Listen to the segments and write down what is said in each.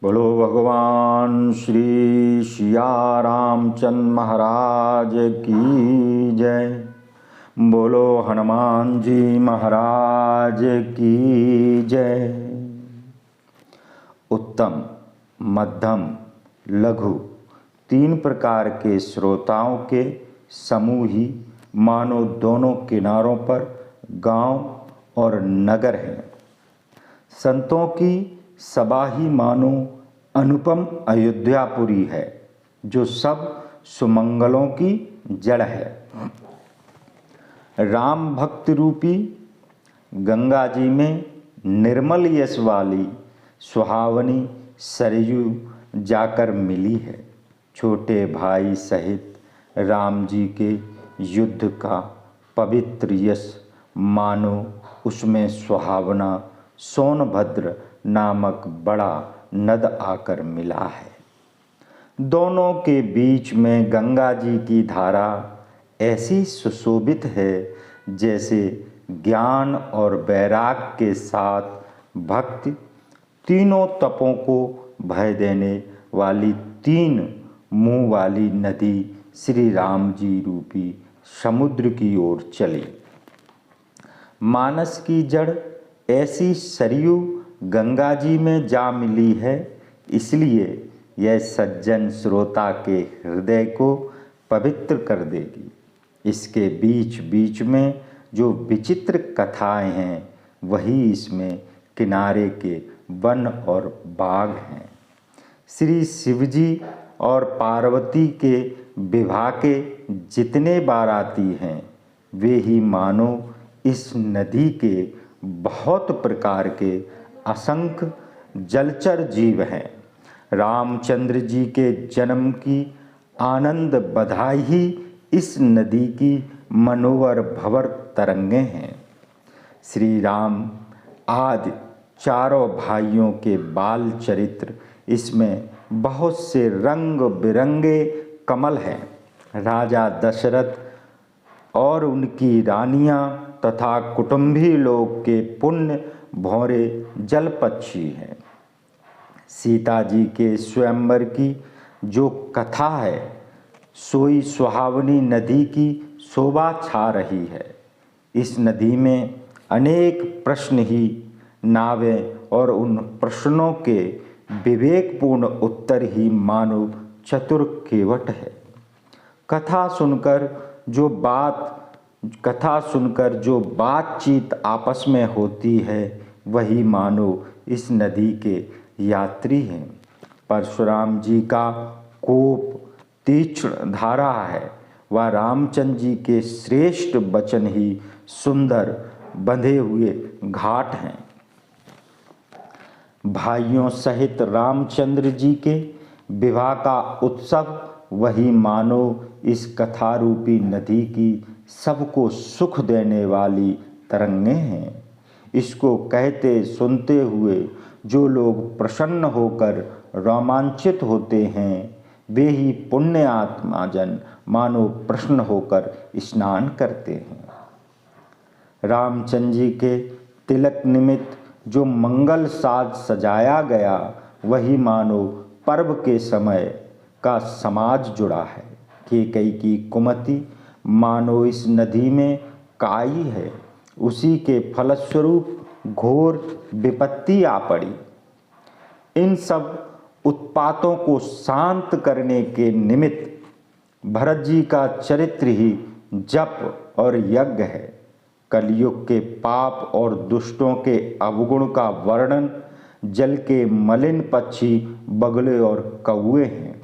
बोलो भगवान श्री सिया रामचंद्र महाराज की जय। बोलो हनुमान जी महाराज की जय। उत्तम, मध्यम, लघु तीन प्रकार के श्रोताओं के समूह ही मानो दोनों किनारों पर गांव और नगर हैं। संतों की सभा ही मानो अनुपम अयोध्यापुरी है, जो सब सुमंगलों की जड़ है। राम भक्त रूपी गंगा जी में निर्मल यश वाली सुहावनी सरयू जाकर मिली है। छोटे भाई सहित राम जी के युद्ध का पवित्र यश मानो उसमें सुहावना सोनभद्र नामक बड़ा नद आकर मिला है। दोनों के बीच में गंगा जी की धारा ऐसी सुशोभित है जैसे ज्ञान और वैराग के साथ भक्ति तीनों तपों को भय देने वाली तीन मुंह वाली नदी श्री राम जी रूपी समुद्र की ओर चली। मानस की जड़ ऐसी सरयू गंगा जी में जा मिली है, इसलिए यह सज्जन श्रोता के हृदय को पवित्र कर देगी। इसके बीच बीच में जो विचित्र कथाएं हैं, वही इसमें किनारे के वन और बाग हैं। श्री शिवजी और पार्वती के विवाह के जितने बाराती हैं, वे ही मानो इस नदी के बहुत प्रकार के असंख्य जलचर जीव हैं। रामचंद्र जी के जन्म की आनंद बधाई ही इस नदी की मनोवर भंवर तरंगें हैं। श्री राम आदि चारों भाइयों के बाल चरित्र इसमें बहुत से रंग बिरंगे कमल हैं। राजा दशरथ और उनकी रानियां तथा कुटुंबी लोग के पुण्य भौरे जल पक्षी हैं। सीता जी के स्वयंवर की जो कथा है, सोई सुहावनी नदी की शोभा छा रही है। इस नदी में अनेक प्रश्न ही नावें और उन प्रश्नों के विवेकपूर्ण उत्तर ही मानो चतुर केवट है। कथा सुनकर जो बातचीत आपस में होती है, वही मानो इस नदी के यात्री हैं। परशुराम जी का कोप तीक्ष्ण धारा है, वह रामचंद्र जी के श्रेष्ठ वचन ही सुंदर बंधे हुए घाट हैं। भाइयों सहित रामचंद्र जी के विवाह का उत्सव वही मानो इस कथा रूपी नदी की सबको सुख देने वाली तरंगें हैं। इसको कहते सुनते हुए जो लोग प्रसन्न होकर रोमांचित होते हैं, वे ही पुण्य आत्मा जन मानो प्रसन्न होकर स्नान करते हैं। रामचंद्र जी के तिलक निमित्त जो मंगल साज सजाया गया, वही मानो पर्व के समय का समाज जुड़ा है। कैकेयी की कुमति मानो इस नदी में काई है, उसी के फलस्वरूप घोर विपत्ति आ पड़ी। इन सब उत्पातों को शांत करने के निमित्त भरत जी का चरित्र ही जप और यज्ञ है। कलयुग के पाप और दुष्टों के अवगुण का वर्णन जल के मलिन पक्षी बगुले और कौए हैं।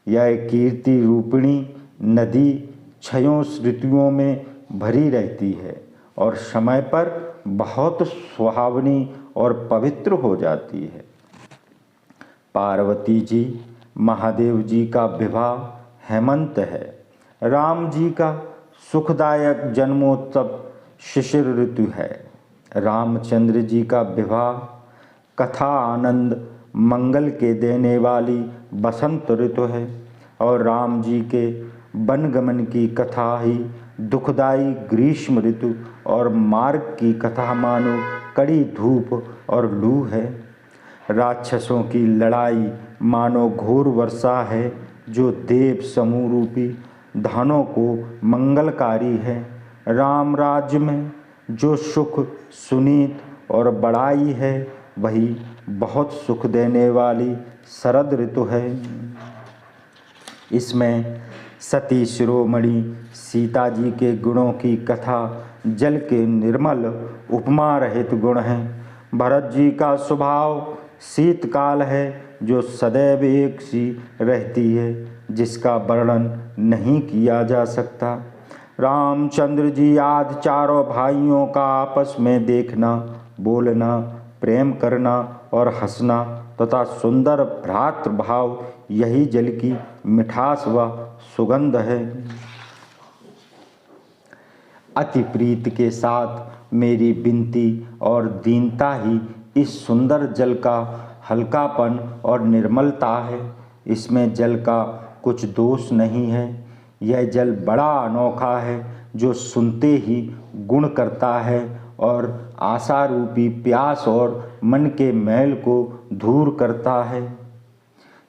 यह कीर्ति रूपिणी नदी क्षयों ऋतुओं में भरी रहती है और समय पर बहुत सुहावनी और पवित्र हो जाती है। पार्वती जी महादेव जी का विवाह हेमंत है। राम जी का सुखदायक जन्मोत्सव शिशिर ऋतु है। रामचंद्र जी का विवाह कथा आनंद मंगल के देने वाली बसंत ऋतु है और राम जी के वनगमन की कथा ही दुखदाई ग्रीष्म ऋतु और मार्ग की कथा मानो कड़ी धूप और लू है। राक्षसों की लड़ाई मानो घोर वर्षा है, जो देव समूह रूपी धानों को मंगलकारी है। राम राज्य में जो सुख सुनीत और बड़ाई है, वही बहुत सुख देने वाली शरद ऋतु है। इसमें सती शिरोमणि सीता जी के गुणों की कथा जल के निर्मल उपमा रहित गुण हैं। भरत जी का स्वभाव शीतकाल है, जो सदैव एक सी रहती है, जिसका वर्णन नहीं किया जा सकता। रामचंद्र जी आदि चारों भाइयों का आपस में देखना, बोलना, प्रेम करना और हंसना तथा सुंदर भ्रातृभाव, यही जल की मिठास व सुगंध है। अति प्रीत के साथ मेरी विनती और दीनता ही इस सुंदर जल का हल्कापन और निर्मलता है। इसमें जल का कुछ दोष नहीं है। यह जल बड़ा अनोखा है, जो सुनते ही गुण करता है और आशा रूपी प्यास और मन के मैल को दूर करता है।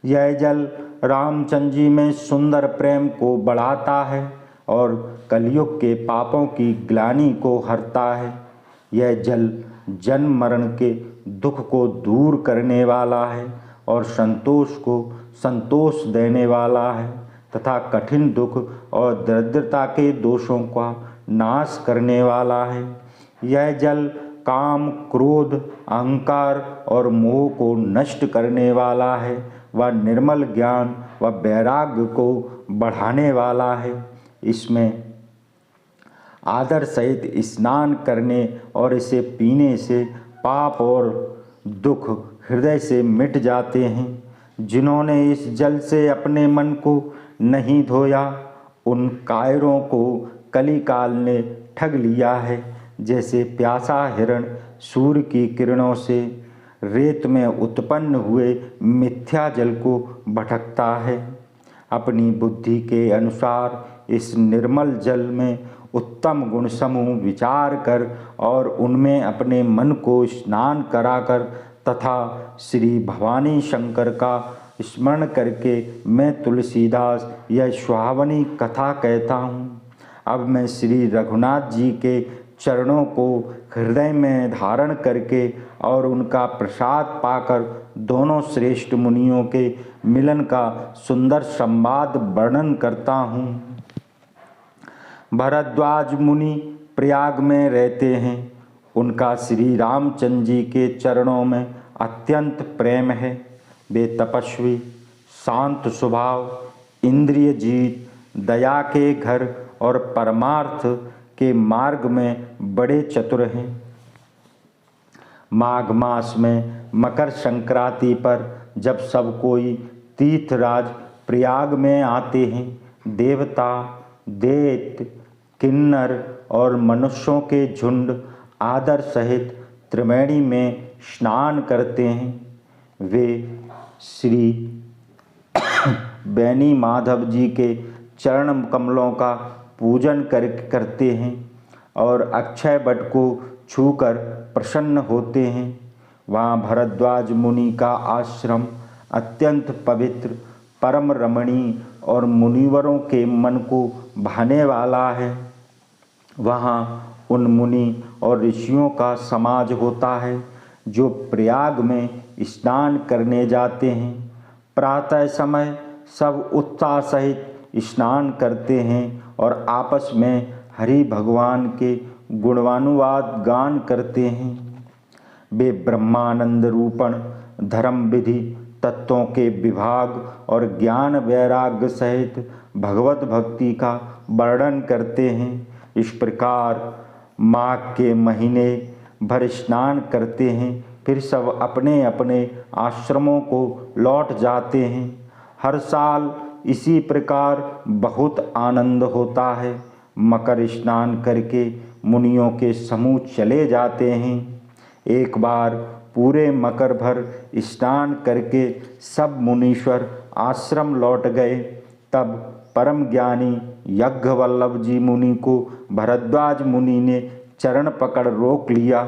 यह जल रामचंद्र जी में सुंदर प्रेम को बढ़ाता है और कलयुग के पापों की ग्लानि को हरता है। यह जल जन्म मरण के दुख को दूर करने वाला है और संतोष को संतोष देने वाला है तथा कठिन दुख और दरिद्रता के दोषों का नाश करने वाला है। यह जल काम, क्रोध, अहंकार और मोह को नष्ट करने वाला है व निर्मल ज्ञान व वैराग्य को बढ़ाने वाला है। इसमें आदर सहित स्नान करने और इसे पीने से पाप और दुख हृदय से मिट जाते हैं। जिन्होंने इस जल से अपने मन को नहीं धोया, उन कायरों को कलिकाल ने ठग लिया है। जैसे प्यासा हिरण सूर्य की किरणों से रेत में उत्पन्न हुए मिथ्या जल को भटकता है। अपनी बुद्धि के अनुसार इस निर्मल जल में उत्तम गुण समूह विचार कर और उनमें अपने मन को स्नान कराकर तथा श्री भवानी शंकर का स्मरण करके मैं तुलसीदास यह सुहावनी कथा कहता हूँ। अब मैं श्री रघुनाथ जी के चरणों को हृदय में धारण करके और उनका प्रसाद पाकर दोनों श्रेष्ठ मुनियों के मिलन का सुंदर संवाद वर्णन करता हूँ। भरद्वाज मुनि प्रयाग में रहते हैं। उनका श्री रामचंद्र जी के चरणों में अत्यंत प्रेम है। वे तपस्वी, शांत स्वभाव, इंद्रिय जीत, दया के घर और परमार्थ के मार्ग में बड़े चतुर हैं। माघ मास में मकर संक्रांति पर जब सब कोई तीर्थराज प्रयाग में आते हैं, देवता, दैत्य, किन्नर और मनुष्यों के झुंड आदर सहित त्रिवेणी में स्नान करते हैं। वे श्री बैनी माधव जी के चरण कमलों का पूजन करते हैं और अक्षय वट को छूकर प्रसन्न होते हैं। वहाँ भरद्वाज मुनि का आश्रम अत्यंत पवित्र, परम रमणीय और मुनिवरों के मन को भाने वाला है। वहाँ उन मुनि और ऋषियों का समाज होता है जो प्रयाग में स्नान करने जाते हैं। प्रातः समय सब उत्साह सहित स्नान करते हैं और आपस में हरि भगवान के गुणानुवाद गान करते हैं। वे ब्रह्मानंद रूपण धर्म विधि तत्वों के विभाग और ज्ञान वैराग्य सहित भगवत भक्ति का वर्णन करते हैं। इस प्रकार माघ के महीने भर स्नान करते हैं, फिर सब अपने अपने आश्रमों को लौट जाते हैं। हर साल इसी प्रकार बहुत आनंद होता है। मकर स्नान करके मुनियों के समूह चले जाते हैं। एक बार पूरे मकर भर स्नान करके सब मुनीश्वर आश्रम लौट गए। तब परम ज्ञानी यज्ञवल्लभ जी मुनि को भरद्वाज मुनि ने चरण पकड़ रोक लिया।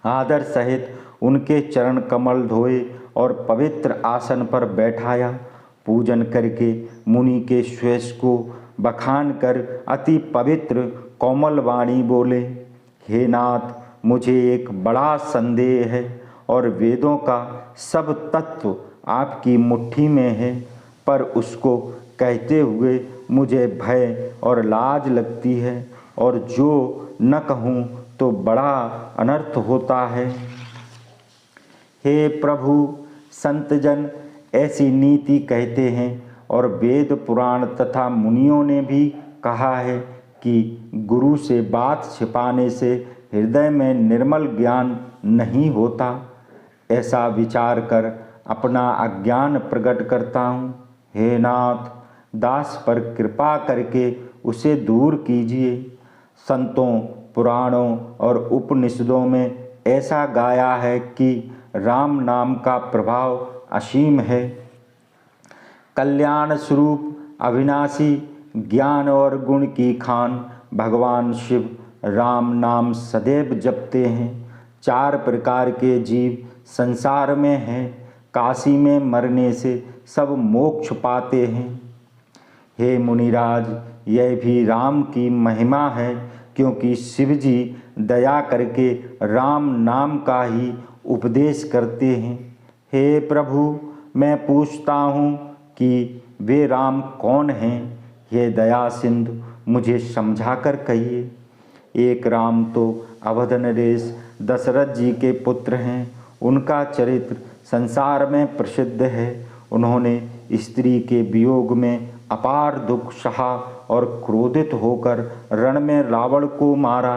आदर सहित उनके चरण कमल धोए और पवित्र आसन पर बैठाया। पूजन करके मुनि के श्वेश को बखान कर अति पवित्र कोमल वाणी बोले, हे नाथ, मुझे एक बड़ा संदेह है और वेदों का सब तत्व आपकी मुट्ठी में है, पर उसको कहते हुए मुझे भय और लाज लगती है और जो न कहूँ तो बड़ा अनर्थ होता है। हे प्रभु, संतजन ऐसी नीति कहते हैं और वेद पुराण तथा मुनियों ने भी कहा है कि गुरु से बात छिपाने से हृदय में निर्मल ज्ञान नहीं होता। ऐसा विचार कर अपना अज्ञान प्रकट करता हूँ। हे नाथ, दास पर कृपा करके उसे दूर कीजिए। संतों, पुराणों और उपनिषदों में ऐसा गाया है कि राम नाम का प्रभाव असीम है। कल्याण स्वरूप, अविनाशी, ज्ञान और गुण की खान भगवान शिव राम नाम सदैव जपते हैं। 4 प्रकार के जीव संसार में हैं। काशी में मरने से सब मोक्ष पाते हैं। हे मुनिराज, यह भी राम की महिमा है, क्योंकि शिव जी दया करके राम नाम का ही उपदेश करते हैं। हे प्रभु, मैं पूछता हूँ कि वे राम कौन हैं? हे दया सिंधु, मुझे समझा कर कहिए। एक राम तो अवध नरेश दशरथ जी के पुत्र हैं। उनका चरित्र संसार में प्रसिद्ध है। उन्होंने स्त्री के वियोग में अपार दुख सहा और क्रोधित होकर रण में रावण को मारा।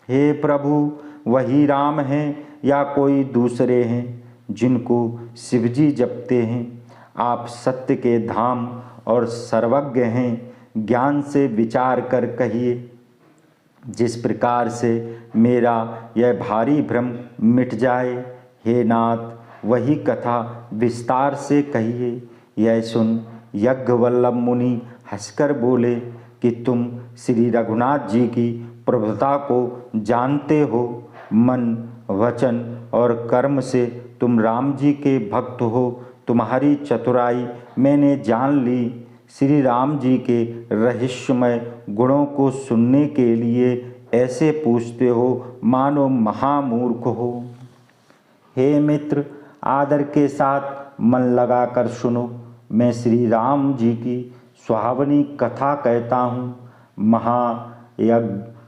हे प्रभु, वही राम हैं या कोई दूसरे हैं जिनको शिवजी जपते हैं? आप सत्य के धाम और सर्वज्ञ हैं, ज्ञान से विचार कर कहिए। जिस प्रकार से मेरा यह भारी भ्रम मिट जाए, हे नाथ, वही कथा विस्तार से कहिए। यह सुन यज्ञवल्लभ मुनि हंसकर बोले कि तुम श्री रघुनाथ जी की प्रभुता को जानते हो। मन, वचन और कर्म से तुम राम जी के भक्त हो। तुम्हारी चतुराई मैंने जान ली। श्री राम जी के रहस्यमय गुणों को सुनने के लिए ऐसे पूछते हो मानो महामूर्ख हो। हे मित्र, आदर के साथ मन लगाकर सुनो। मैं श्री राम जी की सुहावनी कथा कहता हूँ।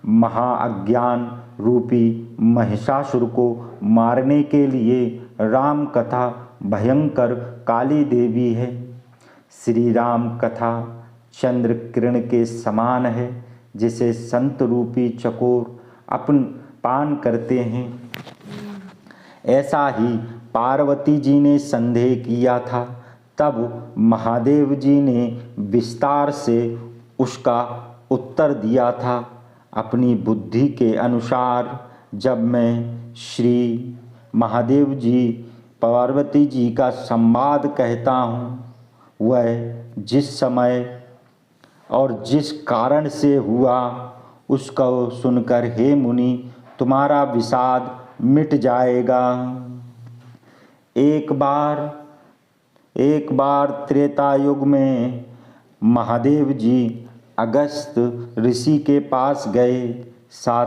महाअज्ञान रूपी महिषासुर को मारने के लिए राम कथा भयंकर काली देवी है। श्री राम कथा चंद्र किरण के समान है, जिसे संत रूपी चकोर अपन पान करते हैं। ऐसा ही पार्वती जी ने संदेह किया था। तब महादेव जी ने विस्तार से उसका उत्तर दिया था। अपनी बुद्धि के अनुसार जब मैं श्री महादेव जी पार्वती जी का संवाद कहता हूँ, वह जिस समय और जिस कारण से हुआ उसको सुनकर हे मुनि, तुम्हारा विषाद मिट जाएगा। एक बार त्रेता युग में महादेव जी अगस्त ऋषि के पास गए। साथ